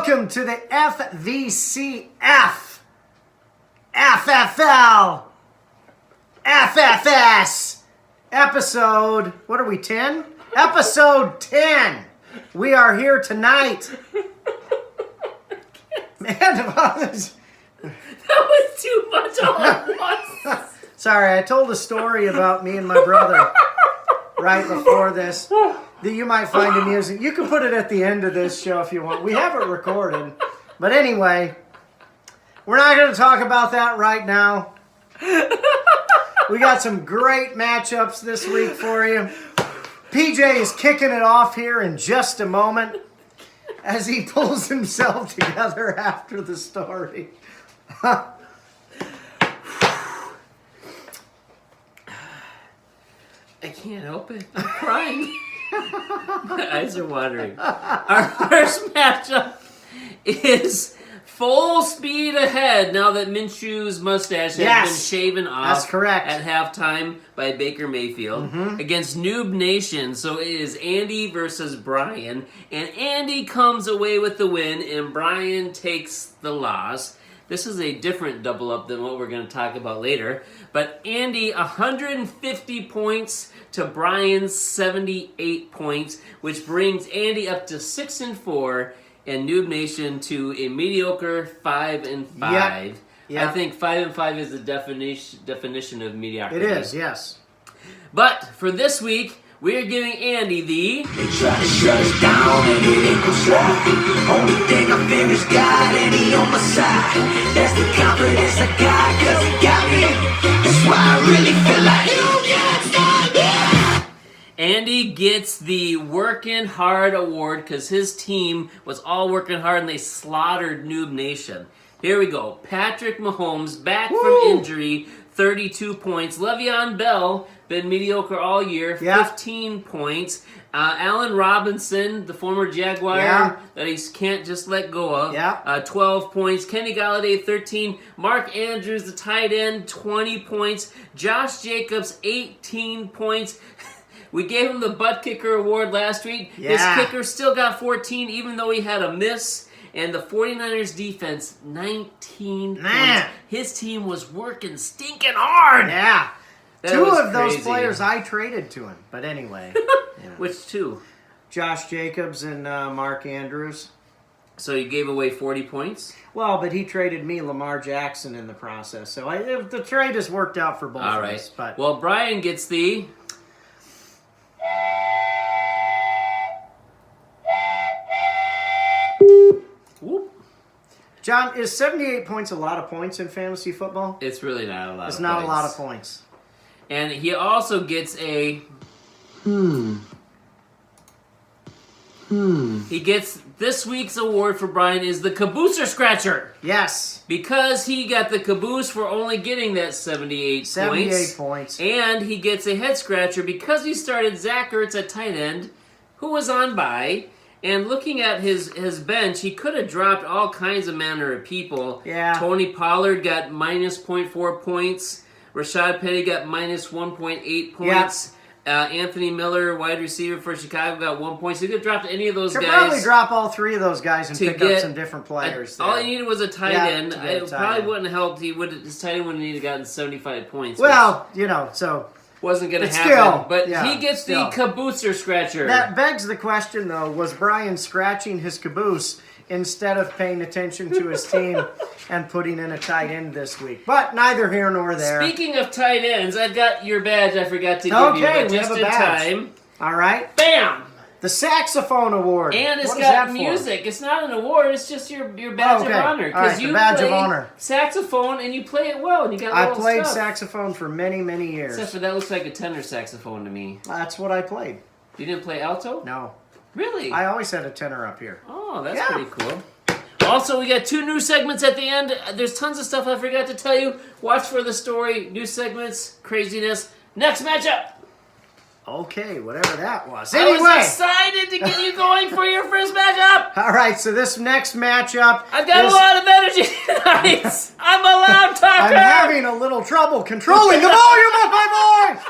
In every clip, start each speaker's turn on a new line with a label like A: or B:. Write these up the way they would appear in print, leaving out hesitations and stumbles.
A: Welcome to the FVCFFFLFFS episode, what are we, 10? Episode 10. We are here tonight. Man, that
B: was too much all at once.
A: Sorry, I told a story about me and my brother right before this that you might find amusing. You can put it at the end of this show if you want. We have it recorded. But anyway, we're not going to talk about that right now. We got some great matchups this week for you. PJ is kicking it off here in just a moment as he pulls himself together after the story.
B: I can't help it. I'm crying. My eyes are watering. Our first matchup is full speed ahead now that Minshew's mustache has been shaven off.
A: That's correct.
B: At halftime by Baker Mayfield against Noob Nation. So it is Andy versus Brian. And Andy comes away with the win and Brian takes the loss. This is a different double up than what we're going to talk about later. But Andy, 150 points to Brian's 78 points, which brings Andy up to 6-4 and Noob Nation to a mediocre 5-5. Yep. I think 5-5 is the definition of mediocrity.
A: It is, yes.
B: But for this week, we're giving Andy the...
C: They try to shut us down and it ain't gon' slide. Only thing I fear is God and he on my side. That's the confidence I got cause he got me. That's why I really feel like you can't stop me.
B: Andy gets the Working Hard award because his team was all working hard and they slaughtered Noob Nation. Here we go. Patrick Mahomes back from injury, 32 points. Le'Veon Bell, been mediocre all year, 15 points. Allen Robinson, the former Jaguar that he can't just let go of, 12 points. Kenny Galladay, 13. Mark Andrews, the tight end, 20 points. Josh Jacobs, 18 points. We gave him the butt kicker award last week. His kicker still got 14, even though he had a miss. And the 49ers defense, 19 points. His team was working stinking hard.
A: Yeah.
B: That
A: two
B: was
A: of those
B: crazy.
A: players I traded to him. But anyway.
B: Which two?
A: Josh Jacobs and Mark Andrews.
B: So you gave away 40 points?
A: Well, but he traded me Lamar Jackson in the process. So the trade has worked out for both of us. But
B: well, Brian gets the... Whoop.
A: John, is 78 points a lot of points in fantasy football?
B: It's really not a lot of points.
A: It's not a lot of points.
B: And he also gets a... He gets this week's award for Brian is the Cabooser Scratcher.
A: Yes.
B: Because he got the caboose for only getting that 78
A: points.
B: And he gets a head scratcher because he started Zach Ertz at tight end, who was on bye. And looking at his bench, he could have dropped all kinds of manner of people.
A: Yeah.
B: Tony Pollard got minus 0.4 points. Rashad Penny got minus 1.8 points. Anthony Miller, wide receiver for Chicago, got 1 point. So you could have dropped any of those guys.
A: Could probably drop all three of those guys and pick up some different players.
B: All he needed was a tight end. It probably wouldn't have helped. His tight end wouldn't have gotten 75 points.
A: Well, so...
B: Wasn't going to happen. But
A: he
B: gets the Cabooser Scratcher.
A: That begs the question, though, was Brian scratching his caboose instead of paying attention to his team and putting in a tight end this week? But neither here nor there.
B: Speaking of tight ends, I've got your badge I forgot to give you. But
A: we
B: just
A: have a
B: in
A: badge.
B: time.
A: All right.
B: Bam!
A: The Saxophone Award.
B: And it's
A: what
B: got music. It's not an award. It's just your badge of honor.
A: All right,
B: you
A: the badge
B: play
A: of honor.
B: Saxophone and you play it well. And you got
A: I
B: little
A: played
B: stuff.
A: saxophone for many, many years.
B: Except for that looks like a tenor saxophone to me.
A: That's what I played.
B: You didn't play alto?
A: No.
B: Really?
A: I always had a tenor up here.
B: Oh, that's pretty cool. Also, we got 2 new segments at the end. There's tons of stuff I forgot to tell you. Watch for the story, new segments, craziness. Next matchup.
A: Okay, whatever that was.
B: I
A: Anyway.
B: was excited to get you going for your first matchup.
A: All right, so this next matchup.
B: I've got a lot of energy tonight. I'm a loud talker.
A: I'm having a little trouble controlling the volume of my voice.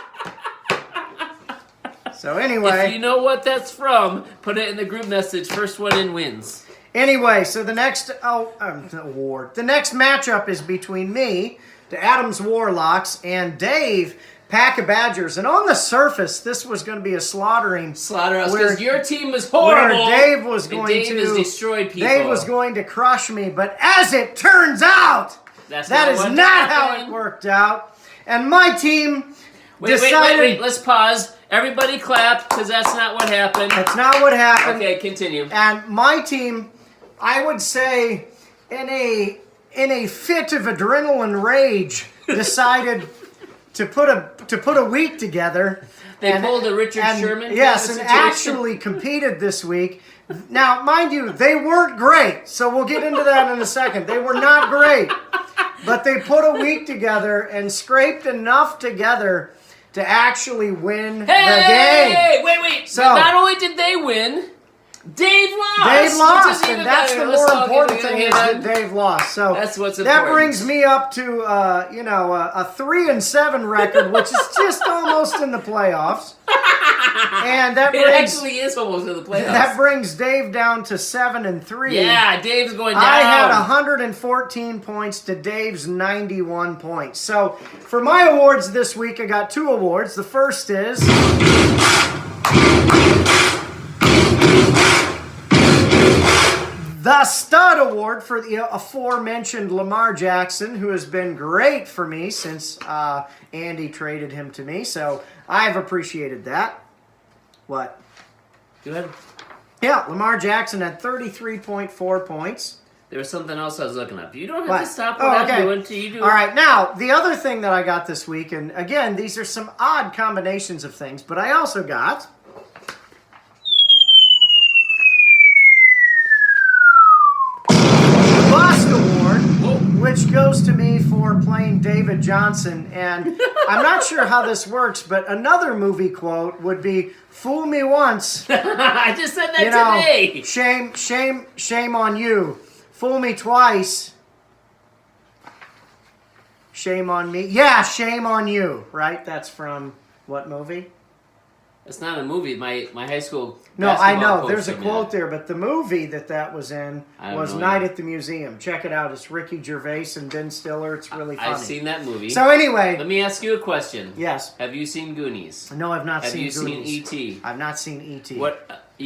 A: So anyway.
B: If you know what that's from, put it in the group message. First one in wins.
A: Anyway, so the next award, the next matchup is between me, the Adams Warlocks, and Dave, Pack of Badgers. And on the surface, this was going to be a slaughterhouse
B: because your team was horrible.
A: Where Dave was going
B: Dave has destroyed people.
A: Dave was going to crush me, but as it turns out, that is not how it worked out. And my team decided...
B: Wait, let's pause. Everybody clap, because that's not what happened.
A: That's not what happened.
B: Okay, continue.
A: And my team, I would say, in a fit of adrenaline rage, decided to put a week together.
B: They pulled a Richard Sherman.
A: Yes, and actually competed this week. Now, mind you, they weren't great, so we'll get into that in a second. They were not great, but they put a week together and scraped enough together to actually win the game.
B: Wait.
A: So,
B: not only did they win, Dave lost.
A: Dave lost, and that's the more important thing is that Dave lost. So
B: that's what's
A: important.
B: That
A: brings me up to a 3-7 record, which is just almost in the playoffs. And that
B: actually is almost in the playoffs.
A: That brings Dave down to 7-3.
B: Yeah, Dave's going down.
A: I had 114 points to Dave's 91 points. So for my awards this week, I got 2 awards. The first is the Stud Award for the aforementioned Lamar Jackson, who has been great for me since Andy traded him to me. So I've appreciated that. What?
B: Go ahead.
A: Yeah, Lamar Jackson had 33.4 points.
B: There was something else I was looking up. You don't have to stop
A: what
B: I'm doing till you do.
A: All right, now, the other thing that I got this week, and again, these are some odd combinations of things, but I also got the Bust Award, which goes to me for playing David Johnson. And I'm not sure how this works, but another movie quote would be, "Fool me once."
B: I just said that today.
A: Shame on you. Fool me twice. Shame on me. Yeah, shame on you. Right? That's from what movie?
B: It's not a movie. My high school.
A: No, I know. There's a quote there, but the movie that was in was Night at the Museum. Check it out. It's Ricky Gervais and Ben Stiller. It's really funny.
B: I've seen that movie.
A: So anyway.
B: Let me ask you a question.
A: Yes.
B: Have you seen Goonies?
A: No, I've not seen Goonies.
B: Have you seen E.T.?
A: I've not seen E.T.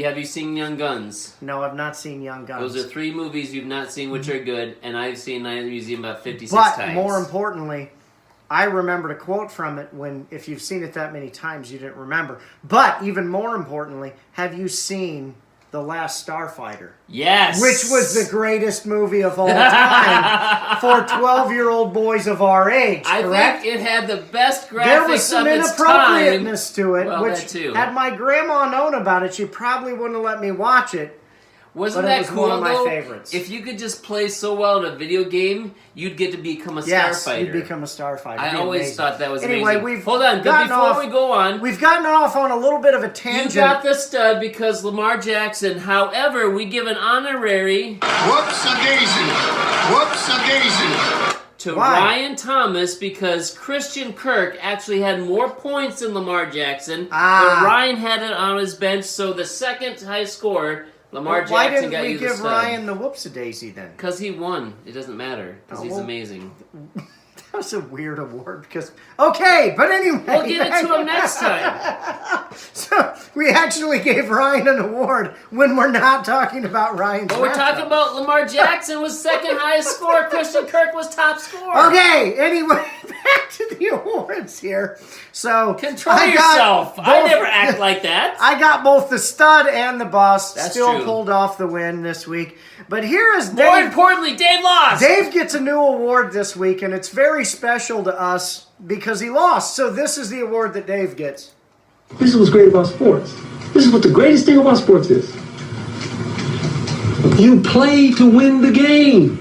B: Have you seen Young Guns?
A: No, I've not seen Young Guns.
B: Those are 3 movies you've not seen which are good, and I've seen Night at the Museum about 56 times.
A: But more importantly, I remembered a quote from it when, if you've seen it that many times, you didn't remember. But even more importantly, have you seen The Last Starfighter?
B: Yes!
A: Which was the greatest movie of all time for 12-year-old boys of our age, correct?
B: I think it had the best graphics
A: There was some
B: of its
A: inappropriateness to it,
B: well,
A: which had my grandma known about it, she probably wouldn't have let me watch it.
B: Wasn't
A: but
B: that
A: it was
B: cool,
A: one of my
B: though?
A: favorites.
B: If you could just play so well in a video game, you'd get to become a starfighter.
A: Yes, you'd become a starfighter.
B: I always thought that was
A: anyway,
B: amazing. Hold on, before we go on.
A: We've gotten off on a little bit of a tangent.
B: You got the stud because Lamar Jackson. However, we give an honorary...
D: Whoops-a-daisy. Whoops-a-daisy.
B: To Ryan Thomas because Christian Kirk actually had more points than Lamar Jackson. But Ryan had it on his bench, so the second high scorer... Lamar Jackson got you the stud.
A: Why didn't we give Ryan the whoopsie-daisy then?
B: Because he won. It doesn't matter. Because he's amazing.
A: That was a weird award. Because okay, but anyway.
B: We'll give it to him next time.
A: So we actually gave Ryan an award when we're not talking about Ryan's
B: But we're talking about Lamar Jackson was second highest scorer. Christian Kirk was top scorer.
A: Okay, anyway, back to the awards here. So
B: control yourself. I never act like that.
A: I got both the stud and the bust.
B: That's
A: Still
B: true.
A: Pulled off the win this week. But here is Dave.
B: More importantly, Dave lost.
A: Dave gets a new award this week, and it's very special to us because he lost. So this is the award that Dave gets.
E: This is what's great about sports. This is what the greatest thing about sports is. You play to win the game.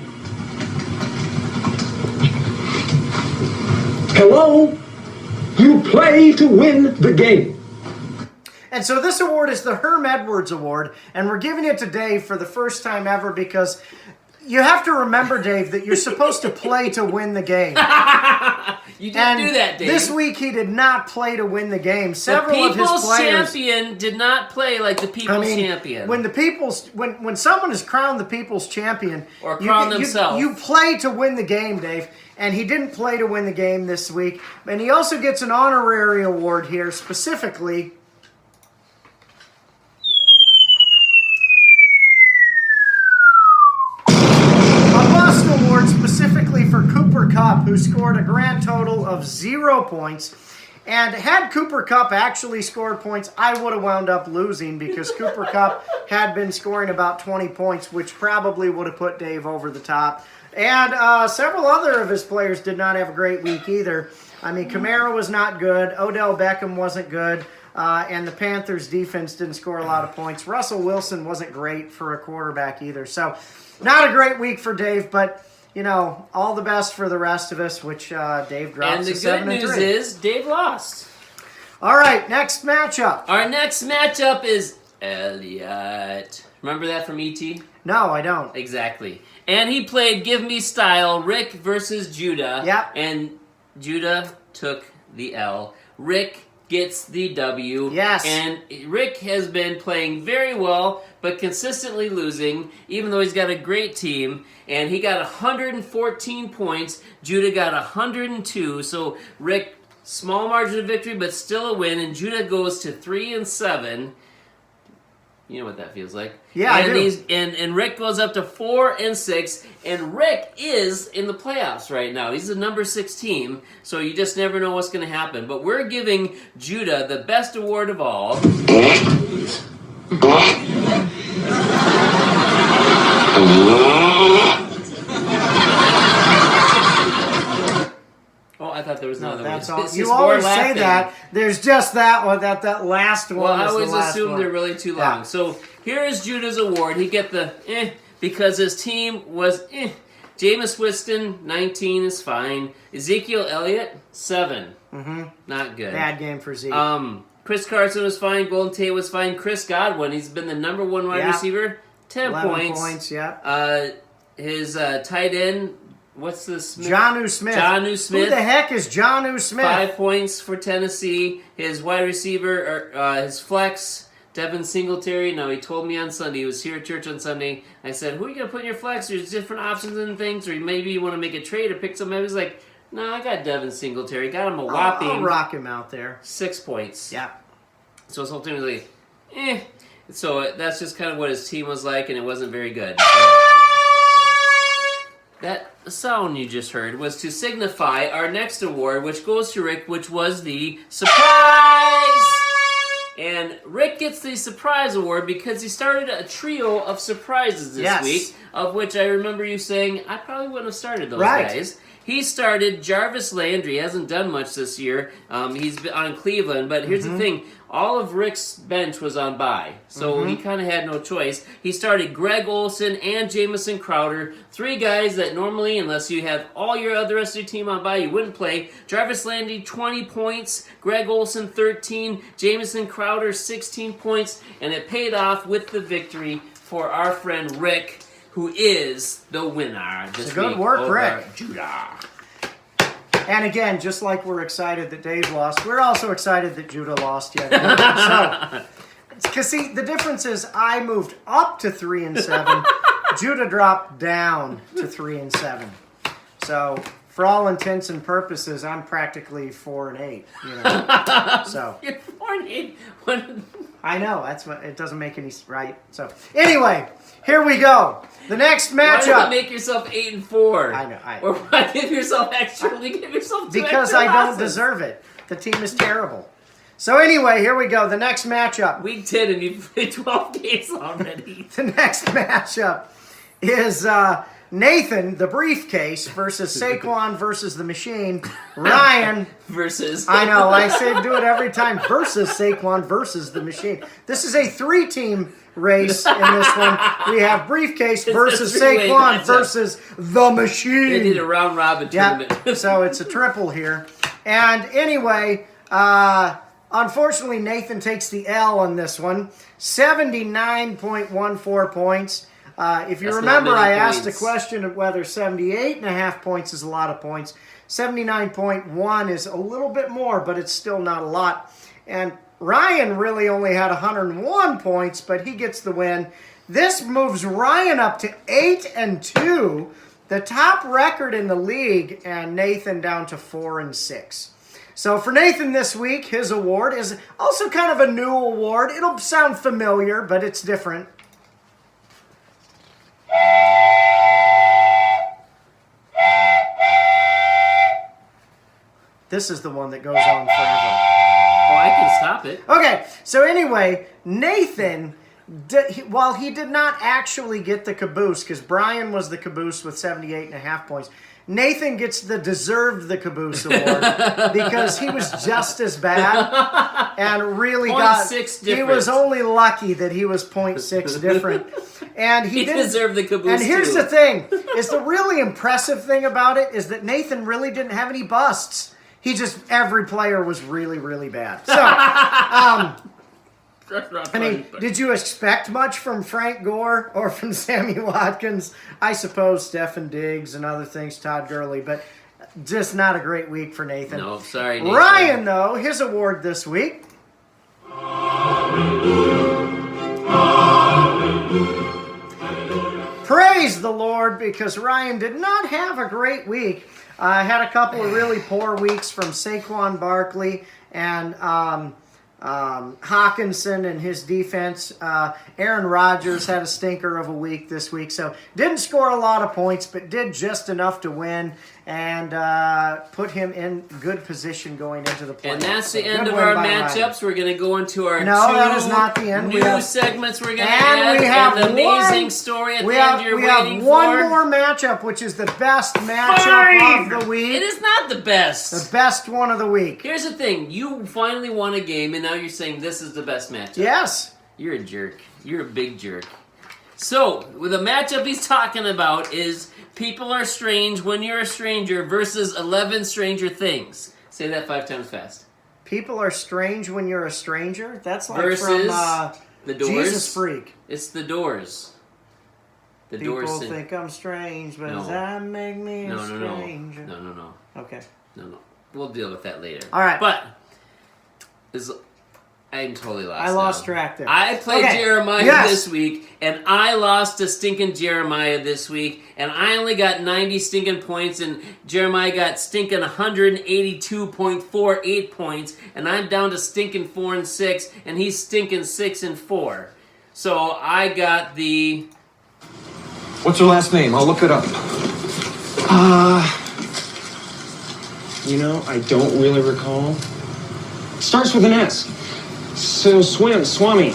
E: Hello? You play to win the game.
A: And so this award is the Herm Edwards Award, and we're giving it to Dave for the first time ever because you have to remember, Dave, that you're supposed to play to win the game.
B: You didn't do that, Dave.
A: This week he did not play to win the game.
B: The
A: Several of his
B: people's
A: players.
B: champion did not play like the people's champion.
A: When someone is crowned the people's champion,
B: Or crowned themselves.
A: you play to win the game, Dave. And he didn't play to win the game this week. And he also gets an honorary award here, specifically. Award specifically for Cooper Kupp, who scored a grand total of 0 points. And had Cooper Kupp actually scored points, I would have wound up losing because Cooper Kupp had been scoring about 20 points, which probably would have put Dave over the top. And several other of his players did not have a great week either. I mean, Kamara was not good. Odell Beckham wasn't good. And the Panthers' defense didn't score a lot of points. Russell Wilson wasn't great for a quarterback either. So, not a great week for Dave, but, you know, all the best for the rest of us, which Dave drops
B: And the
A: to
B: good
A: 7-3.
B: news is Dave lost.
A: All right, next matchup.
B: Our next matchup is Elliot. Remember that from E.T.?
A: No, I don't.
B: Exactly. And he played Give Me Style, Rick versus Judah.
A: Yep.
B: And Judah took the L. Rick gets the W.
A: Yes.
B: And Rick has been playing very well, but consistently losing, even though he's got a great team. And he got 114 points. Judah got 102. So Rick, small margin of victory, but still a win. And Judah goes to 3-7. You know what that feels like.
A: Yeah,
B: and
A: I do.
B: And Rick goes up to 4-6, and Rick is in the playoffs right now. He's the number 6 team, so you just never know what's going to happen. But we're giving Judah the best award of all. Oh, I thought there was another
A: That's
B: one.
A: all.
B: It's
A: You
B: just more
A: always say
B: laughing.
A: that. There's just that one. That last one.
B: Well, I
A: is the
B: always
A: last
B: assume
A: one.
B: they're really too long.
A: Yeah.
B: So here is Judah's award. He get the because his team was Jameis Winston, 19 is fine. Ezekiel Elliott, 7. Mm-hmm. Not good.
A: Bad game for Zeke.
B: Chris Carson was fine. Golden Tate was fine. Chris Godwin, he's been the number 1 wide receiver. 10
A: 11
B: points.
A: Yeah.
B: His tight end, what's this?
A: Jonnu Smith.
B: Jonnu Smith.
A: Who the heck is Jonnu Smith?
B: 5 points for Tennessee. His wide receiver, his flex, Devin Singletary. Now, he told me on Sunday, he was here at church on Sunday. I said, who are you going to put in your flex? There's different options and things, or maybe you want to make a trade or pick something. I was like, no, I got Devin Singletary. Got him a whopping
A: I'll rock him out there.
B: 6 points.
A: Yeah.
B: So his whole team was like, So that's just kind of what his team was like, and it wasn't very good. So that sound you just heard was to signify our next award, which goes to Rick, which was the surprise! And Rick gets the surprise award because he started a trio of surprises this week, of which I remember you saying, I probably wouldn't have started those guys. He started Jarvis Landry. He hasn't done much this year. He's been on Cleveland, but here's the thing. All of Rick's bench was on bye, so he kind of had no choice. He started Greg Olsen and Jamison Crowder, 3 guys that normally, unless you have all your other rest of your team on bye, you wouldn't play. Jarvis Landry, 20 points. Greg Olsen, 13. Jamison Crowder, 16 points. And it paid off with the victory for our friend Rick, who is the winner this week.
A: Good work,
B: over
A: Rick.
B: Judah.
A: And again, just like we're excited that Dave lost, we're also excited that Judah lost yet again. So, because see, the difference is I moved up to 3-7. Judah dropped down to 3-7. So, for all intents and purposes, I'm practically 4-8. You know. So
B: You're 4-8.
A: I know that's what it doesn't make any right. So anyway, here we go. The next
B: Why
A: matchup.
B: not make yourself 8-4?
A: I know.
B: Or why give yourself give yourself 2
A: Because
B: extra
A: I don't
B: losses?
A: deserve it. The team is terrible. So anyway, here we go. The next matchup.
B: Week 10 and you've played 12 games already.
A: The next matchup is Nathan, the briefcase, versus Saquon versus the machine. Ryan
B: versus.
A: I know. I say do it every time. Versus Saquon versus the machine. This is a 3-team race in this one. We have briefcase versus
B: a three-way
A: Saquon
B: matchup.
A: versus the machine.
B: They did a round robin tournament.
A: Yeah, so it's a triple here. And anyway, unfortunately, Nathan takes the L on this one. 79.14 points. If you
B: That's
A: remember,
B: not many
A: I asked a
B: points.
A: question of whether 78.5 points is a lot of points. 79.1 is a little bit more, but it's still not a lot. And Ryan really only had 101 points, but he gets the win. This moves Ryan up to 8-2, the top record in the league, and Nathan down to 4-6. So for Nathan this week, his award is also kind of a new award. It'll sound familiar, but it's different. This is the one that goes on forever.
B: Oh, I can stop it.
A: Okay, so anyway, Nathan, while he did not actually get the caboose, because Brian was the caboose with 78.5 points, Nathan gets the deserved the caboose award because he was just as bad and really got
B: 0.6
A: he was only lucky that he was 0.6 different. And he didn't
B: deserved the caboose.
A: And here's
B: too.
A: the thing, is the really impressive thing about it is that Nathan really didn't have any busts. He just, every player was really, really bad. So, I mean, did you expect much from Frank Gore or from Sammy Watkins? I suppose Stefan Diggs and other things, Todd Gurley, but just not a great week for Nathan.
B: No, sorry, Nathan.
A: Ryan, though, his award this week. Praise the Lord, because Ryan did not have a great week. Had a couple of really poor weeks from Saquon Barkley and Hawkinson and his defense. Aaron Rodgers had a stinker of a week this week, so didn't score a lot of points, but did just enough to win and put him in good position going into the playoffs.
B: And that's the
A: So
B: end
A: good
B: of
A: win
B: our
A: by
B: matchups.
A: Ryan.
B: We're going to go into our
A: That is not the end.
B: new segments we're going to add.
A: We have
B: and the amazing
A: one,
B: story at
A: we
B: the
A: have,
B: end you're
A: we
B: waiting
A: have one
B: for.
A: more matchup, which is the best matchup of the week.
B: It is not the best.
A: The best one of the week.
B: Here's the thing. You finally won a game, and now you're saying this is the best matchup.
A: Yes.
B: You're a jerk. You're a big jerk. So, the matchup he's talking about is People Are Strange When You're a Stranger versus 11 Stranger Things. Say that 5 times fast.
A: People are strange when you're a stranger? That's like
B: Versus
A: from
B: The Doors.
A: Jesus Freak.
B: It's The Doors. The
A: People
B: Doors.
A: think I'm strange, but
B: No.
A: does that make me
B: No,
A: a
B: no, no.
A: stranger?
B: No, no, no.
A: Okay.
B: No. We'll deal with that later.
A: All right.
B: But I'm totally lost.
A: I lost
B: now.
A: track there.
B: I played
A: Okay.
B: Jeremiah
A: Yes.
B: this week, and I lost to stinking Jeremiah this week, and I only got 90 stinking points, and Jeremiah got stinking 182.48 points, and I'm down to stinking 4-6, and he's stinking 6-4. So I got the.
D: What's her last name? I'll look it up. I don't really recall. Starts with an S. So Swami, Slippy,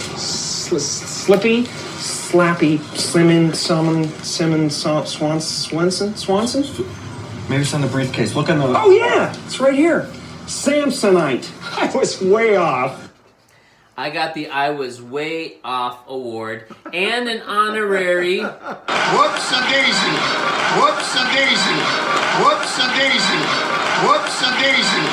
D: Slappy, Swanson?
F: Maybe it's on the briefcase. Look on the.
D: Oh yeah, it's right here. Samsonite. I was way off.
B: I got the I Was Way Off award and an honorary.
G: Whoops-a-daisy. Whoops-a-daisy. Whoops-a-daisy. Whoops-a-daisy.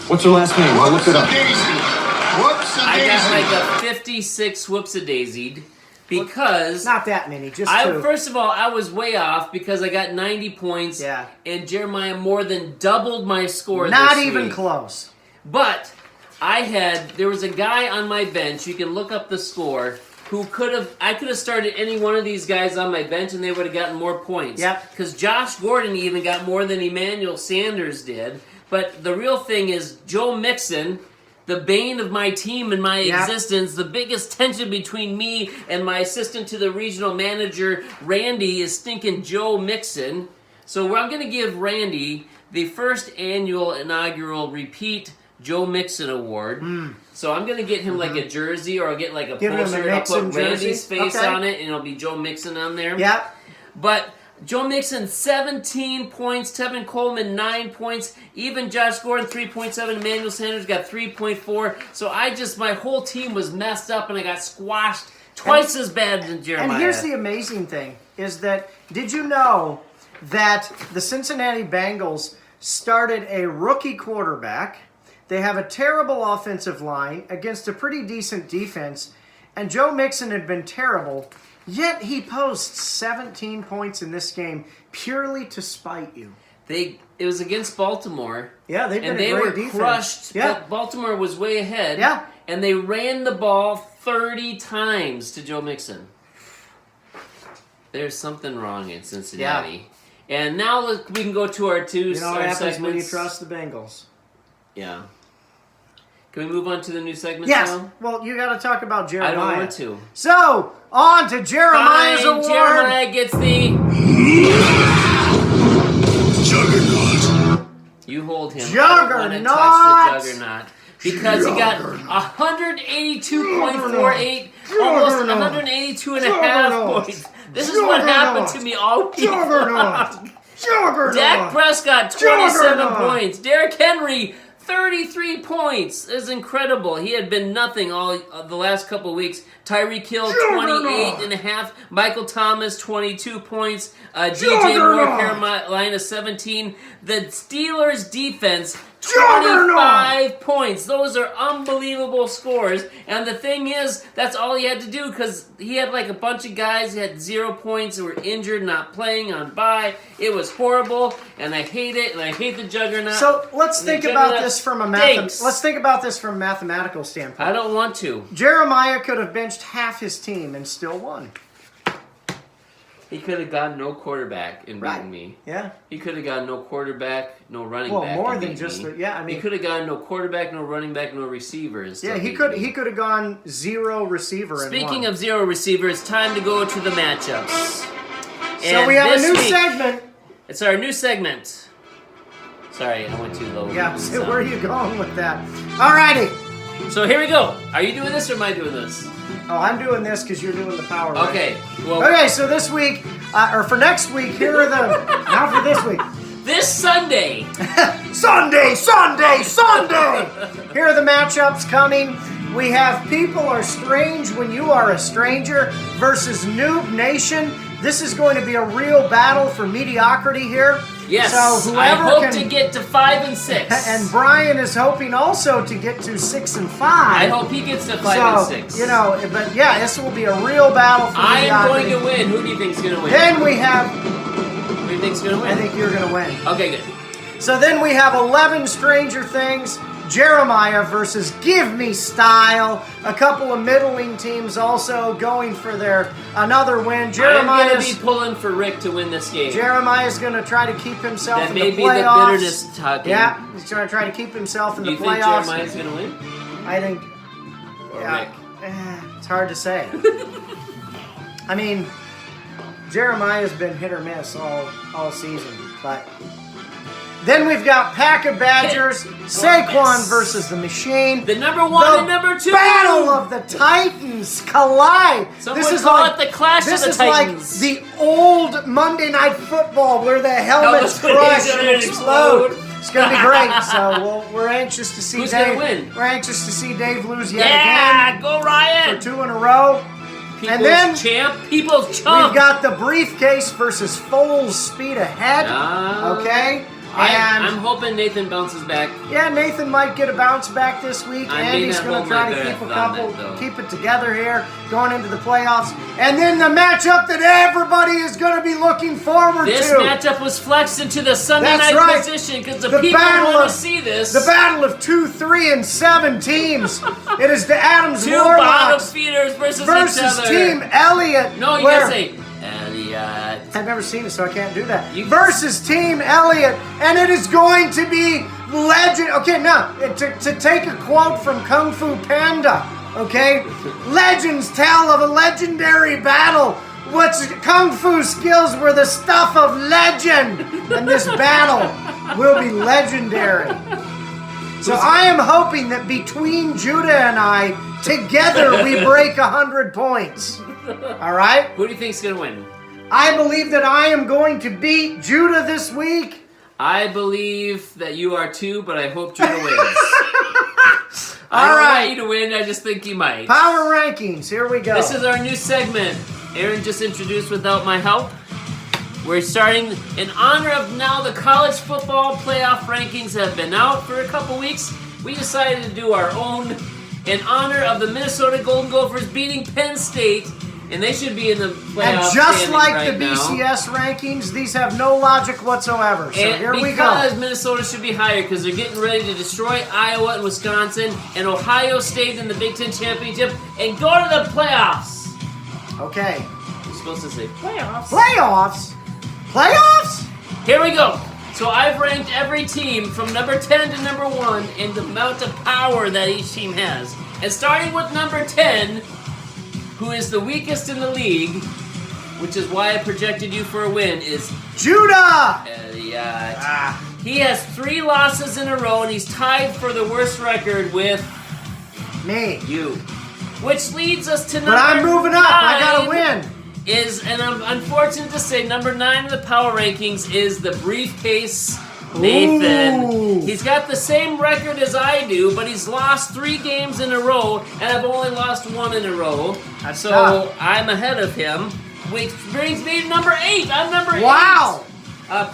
D: What's her last name? I'll look it up.
G: Whoops-a-daisy.
B: I
G: Whoops-a-daisy.
B: got like a 56 whoops-a-daisied because
A: Not that many, just two.
B: first of all, I was way off because I got 90 points.
A: Yeah.
B: And Jeremiah more than doubled my score.
A: Not
B: this
A: even
B: week.
A: close.
B: But there was a guy on my bench. You can look up the score. I could have started any one of these guys on my bench and they would have gotten more points.
A: Yep.
B: Because Josh Gordon even got more than Emmanuel Sanders did. But the real thing is Joe Mixon, the bane of my team and my
A: Yep.
B: existence, the biggest tension between me and my assistant to the regional manager, Randy, is stinking Joe Mixon. So I'm going to give Randy the first annual inaugural repeat Joe Mixon award. So I'm going to get him like a jersey, or I'll get like a
A: Give him a
B: poster. I'll
A: Mixon
B: put
A: jersey?
B: Randy's face
A: Okay.
B: on it, and it'll be Joe Mixon on there.
A: Yep.
B: But Joe Mixon, 17 points. Tevin Coleman, 9 points. Even Josh Gordon, 3.7. Emmanuel Sanders got 3.4. So my whole team was messed up, and I got squashed twice as bad than Jeremiah.
A: And here's the amazing thing, is that, did you know that the Cincinnati Bengals started a rookie quarterback? They have a terrible offensive line against a pretty decent defense, and Joe Mixon had been terrible, yet he posts 17 points in this game purely to spite you.
B: It was against Baltimore.
A: Yeah, they've been
B: and
A: a
B: they
A: great
B: were
A: defense.
B: crushed.
A: Yeah.
B: But Baltimore was way ahead.
A: Yeah.
B: And they ran the ball 30 times to Joe Mixon. There's something wrong in Cincinnati. And now we can go to our two
A: You know what happens
B: segments.
A: when you trust the Bengals.
B: Yeah. Can we move on to the new segment
A: Yes.
B: now?
A: Well, you got to talk about Jeremiah.
B: I don't want to.
A: So, on to Jeremiah's
B: Fine,
A: award.
B: Jeremiah gets the...
G: Juggernaut.
B: You hold him. I don't want to touch the Juggernaut. Because he got 182.48, almost 182 and a half points. This is what happened to me all week long.
A: Juggernaut.
B: Dak Prescott, 27
A: Juggernaut.
B: points. Derrick Henry, 33 points. It's incredible. He had been nothing all the last couple of weeks. Tyreek Hill, 28 and a half. Michael Thomas, 22 points. DJ Moore, Carolina, 17. The Steelers' defense, 25 points. Those are unbelievable scores. And the thing is, that's all he had to do because he had like a bunch of guys who had 0 points who were injured, not playing on bye. It was horrible, and I hate it, and I hate the Juggernaut.
A: So let's think about this from a
B: stinks.
A: let's think about this from a mathematical standpoint.
B: I don't want to.
A: Jeremiah could have benched half his team and still won.
B: He could have gotten no quarterback and beaten me.
A: Yeah.
B: He could have gotten no quarterback, no running
A: Well,
B: back.
A: more
B: and
A: than
B: beat
A: just
B: me.
A: I mean,
B: he could have gotten no quarterback, no running back, no receiver. And still
A: yeah, he
B: beat
A: could
B: me.
A: he could have gone 0 receiver.
B: Speaking
A: and
B: of 0 receiver, it's time to go to the matchups.
A: so we have a new segment.
B: It's our new segment. Sorry, I went too low.
A: Yeah. So where are you going with that? Alrighty.
B: So here we go. Are you doing this or am I doing this?
A: Oh, I'm doing this because you're doing the power.
B: Okay. Well,
A: Okay, so this week, or for next week, here are the. Now for this week.
B: this Sunday.
A: Sunday! Here are the matchups coming. We have People Are Strange When You Are a Stranger versus Noob Nation. This is going to be a real battle for mediocrity here.
B: Yes.
A: So
B: I
A: whoever
B: hope
A: can,
B: to get to 5 and 6.
A: And Brian is hoping also to get to 6 and 5.
B: I hope he gets to 5 and 6.
A: You know, but yeah, this will be a real battle for
B: I am
A: mediocrity.
B: going to win. Who do you think's going to win?
A: Then we have.
B: Who do you think's going to win?
A: I think you're going to win.
B: Okay, good.
A: So then we have 11 Stranger Things, Jeremiah versus Give Me Style. A couple of middling teams also going for their another win.
B: I'm going to
A: Jeremiah's
B: be pulling for Rick to win this game.
A: Jeremiah's going to try to keep himself
B: That
A: in
B: may
A: the
B: be the
A: playoffs.
B: bitterness talking.
A: Yeah, he's going to try to keep himself in
B: Do
A: the
B: you think
A: playoffs.
B: Jeremiah's going to win?
A: I think.
B: Or
A: Yeah,
B: Rick?
A: it's hard to say. I mean, Jeremiah's been hit or miss all season, but. Then we've got Pack of Badgers, Saquon versus the Machine.
B: The number 1 and number 2.
A: Battle of the Titans collide.
B: Some would call it the Clash of the Titans.
A: This is like the old Monday Night Football where the helmets crush and explode. It's going to be great. So we're anxious to see
B: Who's
A: Dave.
B: gonna win?
A: We're anxious to see Dave lose yet
B: Yeah,
A: again
B: go Ryan!
A: for 2 in a row.
B: People's
A: then
B: champ, people's chump.
A: We've got the briefcase versus Foles speed ahead. Okay. And
B: I'm hoping Nathan bounces back.
A: yeah, Nathan might get a bounce back this week.
B: I may
A: Andy's
B: not
A: going to
B: hold
A: try
B: my
A: to
B: breath
A: keep
B: on that, though.
A: keep it together here going into the playoffs. And then the matchup that everybody is going to be looking forward
B: This
A: to.
B: matchup was flexed into the Sunday
A: That's
B: night
A: right.
B: position because the
A: The
B: people
A: battle
B: want
A: of-
B: to see this.
A: The battle of 2, 3, and 7 teams. It is the Adams
B: 2 bottom
A: Warlocks
B: feeders versus each
A: versus
B: other.
A: Team Elliott.
B: No, you
A: where-
B: gotta say Elliot.
A: I've never seen it, so I can't do that.
B: You-
A: Versus Team Elliott, and it is going to be legend. Okay, now to take a quote from Kung Fu Panda. Okay, legends tell of a legendary battle. What's Kung Fu skills were the stuff of legend, and this battle will be legendary. So I am hoping that between Judah and I, together we break 100 points. All right.
B: Who do you think's gonna win?
A: I believe that I am going to beat Judah this week.
B: I believe that you are too, but I hope Judah wins. I
A: All
B: don't
A: right.
B: want you to win. I just think you might.
A: Power rankings. Here we go.
B: This is our new segment. Aaron just introduced without my help. We're starting in honor of now the college football playoff rankings have been out for a couple weeks. We decided to do our own in honor of the Minnesota Golden Gophers beating Penn State. And they should be in the playoffs.
A: And just like
B: right
A: the
B: now.
A: BCS rankings, these have no logic whatsoever. So
B: And
A: here we go.
B: because Minnesota should be higher because they're getting ready to destroy Iowa and Wisconsin and Ohio State in the Big Ten Championship and go to the playoffs.
A: Okay.
B: You're supposed to say playoffs.
A: Playoffs? Playoffs?
B: Here we go. So I've ranked every team from number 10 to number 1 in the amount of power that each team has. And starting with number 10, who is the weakest in the league, which is why I projected you for a win, is
A: Judah!
B: Elliott. He has 3 losses in a row, and he's tied for the worst record with
A: Me.
B: you. Which leads us to number
A: But I'm moving up. I gotta
B: 9
A: win.
B: And I'm unfortunate to say, number 9 in the power rankings is the briefcase Nathan.
A: Ooh.
B: He's got the same record as I do, but he's lost 3 games in a row, and I've only lost 1 in a row.
A: That's
B: so
A: tough.
B: I'm ahead of him, which brings me to number 8. I'm number 8.
A: Wow.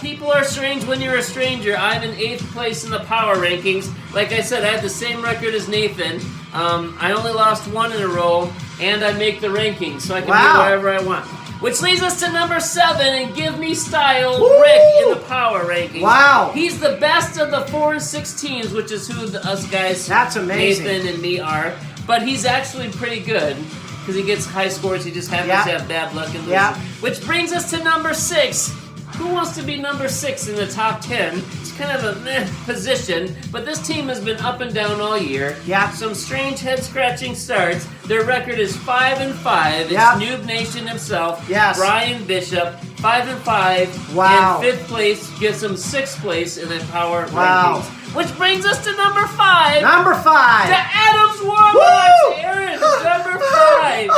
B: People are strange when you're a stranger. I'm in 8th place in the power rankings. Like I said, I have the same record as Nathan. I only lost 1 in a row, and I make the rankings, so I can
A: Wow.
B: be wherever I want. Which leads us to number 7, and give me style,
A: Woo!
B: Rick in the power rankings.
A: Wow.
B: He's the best of the 4 and 6 teams, which is who us guys,
A: That's amazing.
B: Nathan and me, are. But he's actually pretty good because he gets high scores. He just happens to have bad luck in this.
A: Yeah.
B: Which brings us to number 6. Who wants to be number 6 in the top 10? It's kind of a meh position, but this team has been up and down all year.
A: Yeah.
B: Some strange head-scratching starts. Their record is 5 and 5.
A: Yeah.
B: It's Noob Nation himself.
A: Yes.
B: Brian Bishop, 5 and 5.
A: Wow.
B: And 5th place gives him 6th place in the power
A: Wow.
B: rankings. Which brings us to number 5.
A: Number 5.
B: The Adams Warlocks.
A: Woo!
B: Aaron, number 5.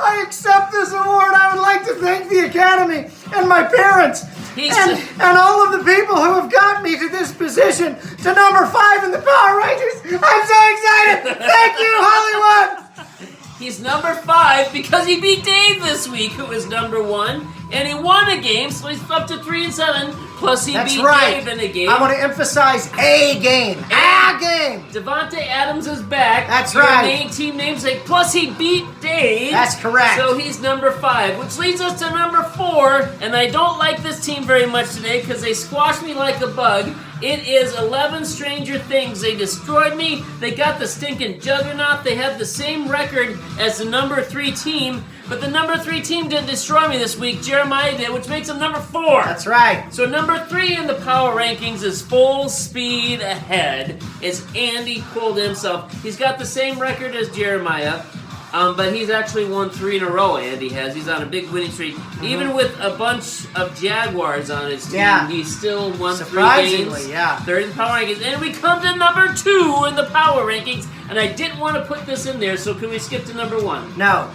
A: I accept this award. I would like to thank the Academy and my parents
B: He's-
A: and all of the people who have got me to this position, to number 5 in the power rankings. I'm so excited. Thank you, Hollywood.
B: He's number 5 because he beat Dave this week, who is number 1, and he won a game, so he's up to 3 and 7. Plus, he
A: That's
B: beat
A: right.
B: Dave in a game.
A: I want to emphasize a game. A game.
B: Devontae Adams is back.
A: That's
B: Your
A: right.
B: main team namesake. Plus, he beat Dave.
A: That's correct.
B: So he's number 5, which leads us to number 4. And I don't like this team very much today because they squashed me like a bug. It is 11 Stranger Things. They destroyed me. They got the stinking juggernaut. They have the same record as the number 3 team. But the number 3 team didn't destroy me this week. Jeremiah did, which makes him number 4.
A: That's right.
B: So number 3 in the power rankings is full speed ahead. It's Andy Cole himself. He's got the same record as Jeremiah, but he's actually won 3 in a row. Andy has. He's on a big winning streak. Even with a bunch of Jaguars on his team,
A: Yeah.
B: he still won 3
A: Surprisingly,
B: games.
A: yeah.
B: 3rd in the power rankings. And we come to number 2 in the power rankings. And I didn't want to put this in there, so can we skip to number 1?
A: No.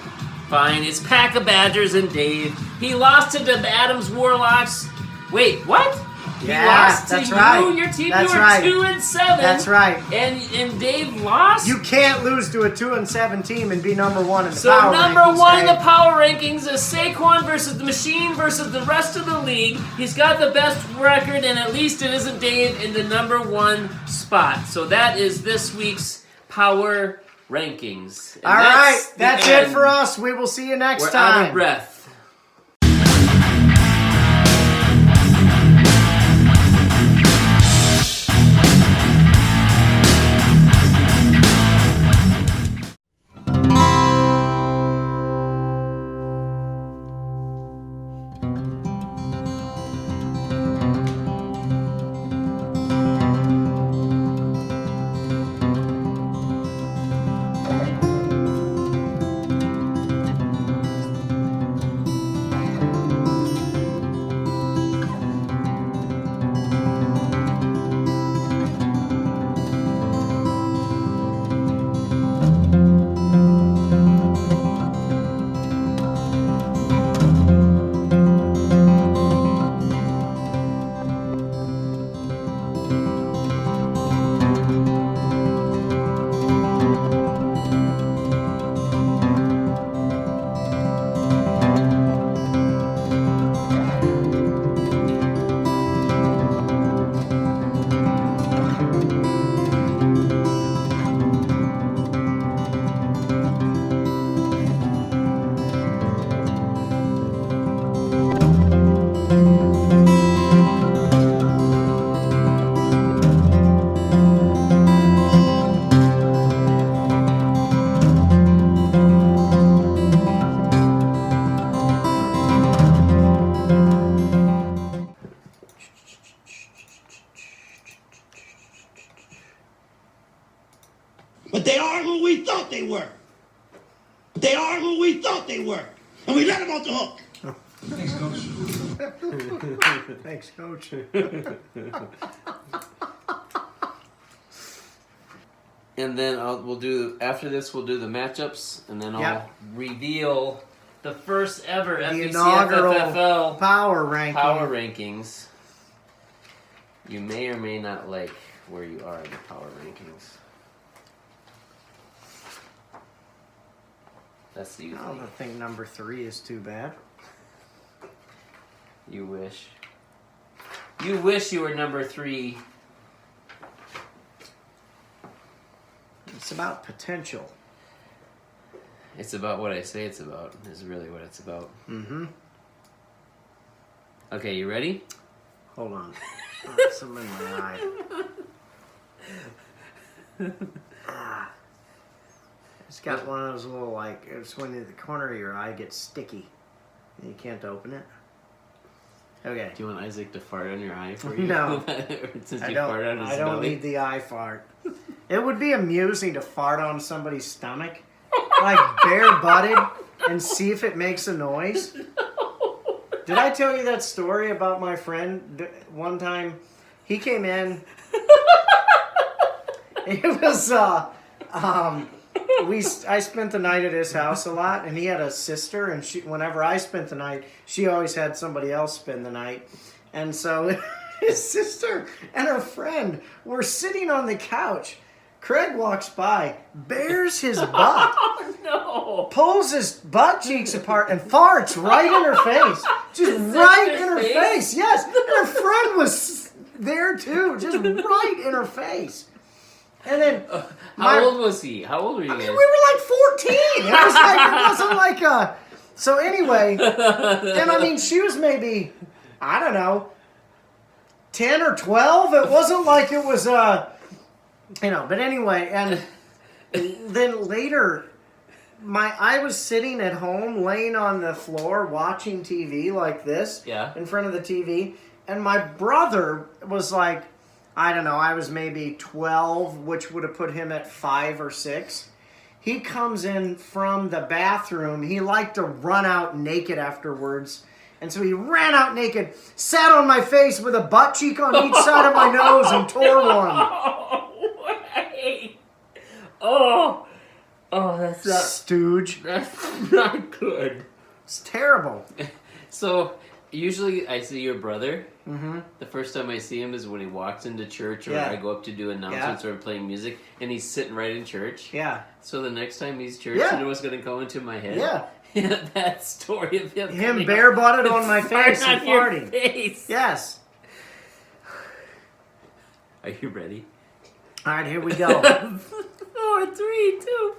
B: Fine, it's Pack of Badgers and Dave. He lost to the Adams Warlocks. Wait, what?
A: Yeah,
B: he lost
A: that's
B: to
A: right.
B: you, your team.
A: That's
B: you were
A: right.
B: 2 and 7.
A: That's right.
B: And Dave lost.
A: You can't lose to a 2 and 7 team and be number 1 in the
B: So
A: power
B: number
A: rankings.
B: 1 in the
A: Dave.
B: power rankings is Saquon versus the Machine versus the rest of the league. He's got the best record, and at least it isn't Dave in the number 1 spot. So that is this week's power rankings. And
A: All right,
B: the
A: that's
B: end.
A: it for us. We will see you next
B: We're
A: time.
B: out of breath.
C: But they are who we thought they were. They are who we thought they were. And we let them off the hook.
A: Thanks, Coach.
B: And then we'll do after this. We'll do the matchups, and then I'll
A: Yep.
B: reveal the first ever
A: The
B: FVCFFFL
A: inaugural power ranking.
B: power rankings. You may or may not like where you are in the power rankings. That's the
A: I don't think number 3 is too bad.
B: You wish. You wish you were number 3.
A: It's about potential.
B: It's about what I say it's about, is really what it's about.
A: Mm-hmm.
B: Okay, you ready?
A: Hold on. Oh, something in my eye. It's got one of those little, like, it's when the corner of your eye gets sticky. And you can't open it. Okay.
B: Do you want Isaac to fart on your eye for you?
A: No.
B: Since
A: I
B: you
A: don't,
B: farted on his
A: I don't
B: belly?
A: need the eye fart. It would be amusing to fart on somebody's stomach, like bare-butted, and see if it makes a noise. Did I tell you that story about my friend one time? He came in. It was I spent the night at his house a lot, and he had a sister, and whenever I spent the night, she always had somebody else spend the night. And so his sister and her friend were sitting on the couch. Craig walks by, bares his butt,
B: Oh, no!
A: pulls his butt cheeks apart, and farts right in her face. Just right in her face. Yes. And her friend was there too, just right in her face. And then,
B: How old was he? How old were you
A: I
B: guys?
A: mean, we were like 14. It was like, it wasn't like a. So anyway, and I mean, she was maybe, I don't know, 10 or 12. It wasn't like it was but anyway, and then later, I was sitting at home, laying on the floor, watching TV like this, in front of the TV, and my brother was like, I don't know, I was maybe 12, which would have put him at 5 or 6. He comes in from the bathroom. He liked to run out naked afterwards. And so he ran out naked, sat on my face with a butt cheek on each side of my nose and tore one.
B: Oh, that's not...
A: Stooge.
B: That's not good.
A: It's terrible.
B: So, usually I see your brother. Mm-hmm. The first time I see him is when he walks into church, or I go up to do announcements or playing music, and he's sitting right in church.
A: Yeah.
B: So the next time he's church, you know what's going to go into my head?
A: Yeah.
B: That story of
A: him bare-butted on my face and
B: on your
A: farting.
B: Face.
A: Yes.
B: Are you ready?
A: All right, here we go.
B: 4, 3, 2.